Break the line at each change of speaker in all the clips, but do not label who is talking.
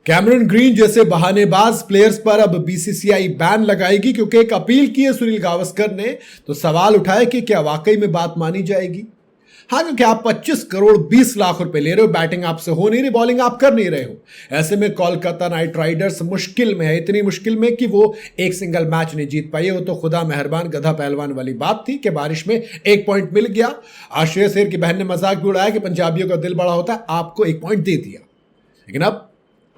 Cameron green जैसे बहानेबाज players पर अब बीसीसीआई बैन लगाएगी क्योंकि एक अपील की है सुनील गावस्कर ने, तो सवाल उठाया कि क्या वाकई में बात मानी जाएगी। हाँ, क्योंकि आप 25 करोड़ 20 लाख रुपए ले रहे हो, बैटिंग आपसे हो नहीं रही, बॉलिंग आप कर नहीं रहे हो। ऐसे में कोलकाता नाइट राइडर्स मुश्किल में है, इतनी मुश्किल में कि वो एक सिंगल मैच नहीं जीत पाई है। वो तो खुदा मेहरबान गधा पहलवान वाली बात थी कि बारिश में एक पॉइंट मिल गया। आश्रय शेर की बहन ने मजाक भी उड़ाया कि पंजाबियों का दिल बड़ा होता है, आपको एक पॉइंट दे दिया। लेकिन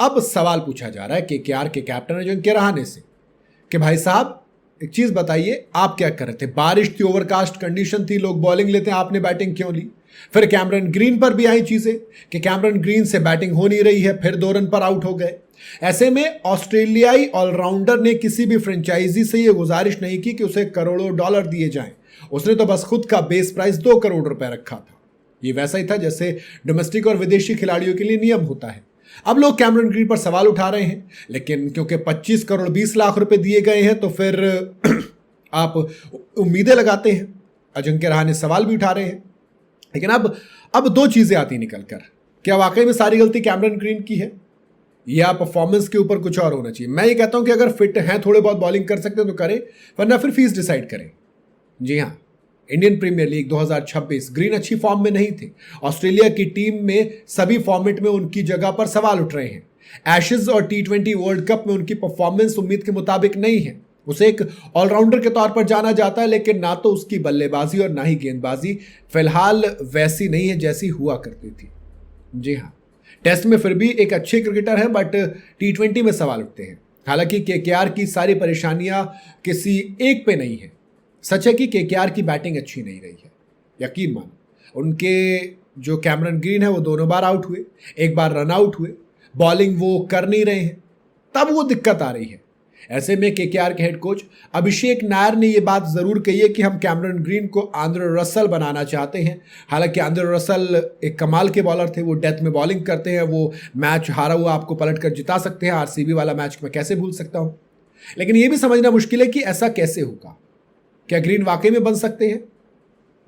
अब सवाल पूछा जा रहा है केकेआर के कैप्टन अजिंक्य रहाणे से कि भाई साहब एक चीज बताइए, आप क्या कर रहे थे? बारिश थी, ओवरकास्ट कंडीशन थी, लोग बॉलिंग लेते हैं, आपने बैटिंग क्यों ली? फिर कैमरन ग्रीन पर भी आई चीजें कि कैमरन ग्रीन से बैटिंग हो नहीं रही है, फिर 2 रन पर आउट हो गए। ऐसे में ऑस्ट्रेलियाई ऑलराउंडर ने किसी भी फ्रेंचाइजी से यह गुजारिश नहीं की कि उसे करोड़ों डॉलर दिए जाएं। उसने तो बस खुद का बेस प्राइस 2 करोड़ रुपए रखा था। ये वैसा ही था जैसे डोमेस्टिक और विदेशी खिलाड़ियों के लिए नियम होता है। अब लोग कैमरन ग्रीन पर सवाल उठा रहे हैं, लेकिन क्योंकि 25 करोड़ 20 लाख रुपए दिए गए हैं तो फिर आप उम्मीदें लगाते हैं। अजिंक्य रहाणे सवाल भी उठा रहे हैं। लेकिन अब 2 चीजें आती निकल कर, क्या वाकई में सारी गलती कैमरन ग्रीन की है या परफॉर्मेंस के ऊपर कुछ और होना चाहिए? मैं ये कहता हूं कि अगर फिट हैं, थोड़े बहुत बॉलिंग कर सकते हैं तो करें, वरना फिर फीस डिसाइड करें। जी हाँ, इंडियन प्रीमियर लीग 2026 ग्रीन अच्छी फॉर्म में नहीं थे। ऑस्ट्रेलिया की टीम में सभी फॉर्मेट में उनकी जगह पर सवाल उठ रहे हैं। एशेज और T20 वर्ल्ड कप में उनकी परफॉर्मेंस उम्मीद के मुताबिक नहीं है। उसे एक ऑलराउंडर के तौर पर जाना जाता है, लेकिन ना तो उसकी बल्लेबाजी और ना ही गेंदबाजी फिलहाल वैसी नहीं है जैसी हुआ करती थी। जी हाँ, टेस्ट में फिर भी एक अच्छे क्रिकेटर हैं, बट T20 में सवाल उठते हैं। हालांकि केकेआर की सारी परेशानियां किसी एक पे नहीं है। सच है कि केकेआर की बैटिंग अच्छी नहीं रही है, यकीन मानो। उनके जो कैमरन ग्रीन है वो 2 बार आउट हुए, 1 बार रन आउट हुए, बॉलिंग वो कर नहीं रहे हैं, तब वो दिक्कत आ रही है। ऐसे में केकेआर के हेड कोच अभिषेक नायर ने ये बात जरूर कही है कि हम कैमरन ग्रीन को आंद्रे रसल बनाना चाहते हैं। हालांकि आंद्रे रसल एक कमाल के बॉलर थे, वो डेथ में बॉलिंग करते हैं, वो मैच हारा हुआ आपको पलट कर जिता सकते हैं। आरसीबी वाला मैच मैं कैसे भूल सकता हूं। लेकिन ये भी समझना मुश्किल है कि ऐसा कैसे होगा। क्या ग्रीन वाकई में बन सकते हैं?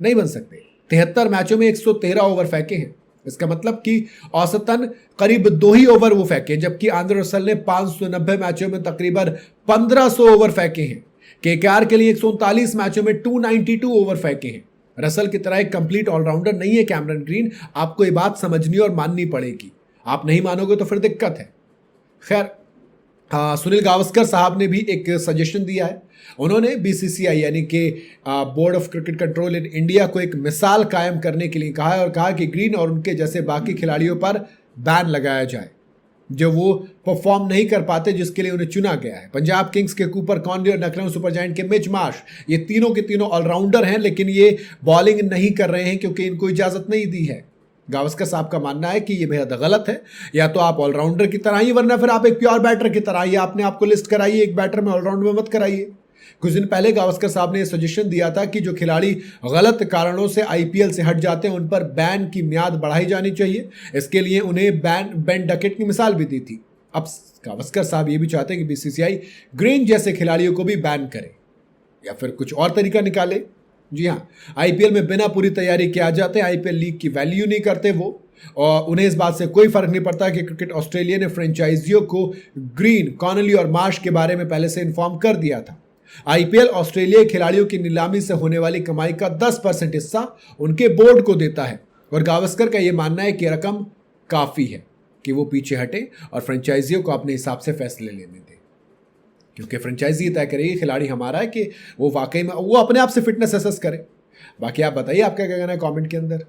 नहीं बन सकते। 73 मैचों में 113 ओवर फेंके हैं। इसका मतलब कि औसतन करीब 2 ही ओवर वो फेंके, जबकि आंद्रे रसल ने 590 मैचों में तकरीबन 1500 ओवर फेंके हैं। केकेआर के लिए 139 मैचों में 292 ओवर फेंके हैं। रसल की तरह एक कंप्लीट ऑलराउंडर नहीं है कैमरन ग्रीन। आपको ये बात समझनी और माननी पड़ेगी। आप नहीं मानोगे तो फिर दिक्कत है। खैर, सुनील गावस्कर साहब ने भी एक सजेशन दिया है। उन्होंने बीसीसीआई यानी कि board of cricket control in India को एक मिसाल कायम करने के लिए कहा है और कहा कि ग्रीन और उनके जैसे बाकी खिलाड़ियों पर बैन लगाया जाए जो वो परफॉर्म नहीं कर पाते, जिसके लिए उन्हें चुना गया है। पंजाब किंग्स के कूपर कॉनली और लखनऊ सुपर जायंट के मिच मार्श, ये तीनों के तीनों ऑलराउंडर हैं, लेकिन ये बॉलिंग नहीं कर रहे हैं क्योंकि इनको इजाजत नहीं दी है। गावस्कर साहब का मानना है कि ये बेहद गलत है। या तो आप ऑलराउंडर की तरह ही, वरना फिर आप एक प्योर बैटर की तरह ही आपने आपको लिस्ट कराइए, एक बैटर में ऑलराउंडर में मत कराइए। कुछ दिन पहले गावस्कर साहब ने यह सजेशन दिया था कि जो खिलाड़ी गलत कारणों से आईपीएल से हट जाते हैं उन पर बैन की म्याद बढ़ाई जानी चाहिए। इसके लिए उन्हें बेन डकेट की मिसाल भी दी थी। अब गावस्कर साहब ये भी चाहते हैं कि बीसीसीआई ग्रीन जैसे खिलाड़ियों को भी बैन करे या फिर कुछ और तरीका निकाले। जी हाँ, आईपीएल में बिना पूरी तैयारी के आ जाते हैं। आईपीएल लीग की वैल्यू नहीं करते वो, और उन्हें इस बात से कोई फर्क नहीं पड़ता कि क्रिकेट ऑस्ट्रेलिया ने फ्रेंचाइजियों को ग्रीन, कॉनली और मार्श के बारे में पहले से इन्फॉर्म कर दिया था। आईपीएल ऑस्ट्रेलियाई खिलाड़ियों की नीलामी से होने वाली कमाई का 10% हिस्सा उनके बोर्ड को देता है, और गावस्कर का यह मानना है कि रकम काफी है कि वो पीछे हटे और फ्रेंचाइजियों को अपने हिसाब से फैसले लेने दें, क्योंकि फ्रेंचाइजी तय करेगी खिलाड़ी हमारा है कि वो वाकई में वो अपने आप से फिटनेस असेस करे। बाकी आप बताइए, आपका क्या कहना है कमेंट के अंदर।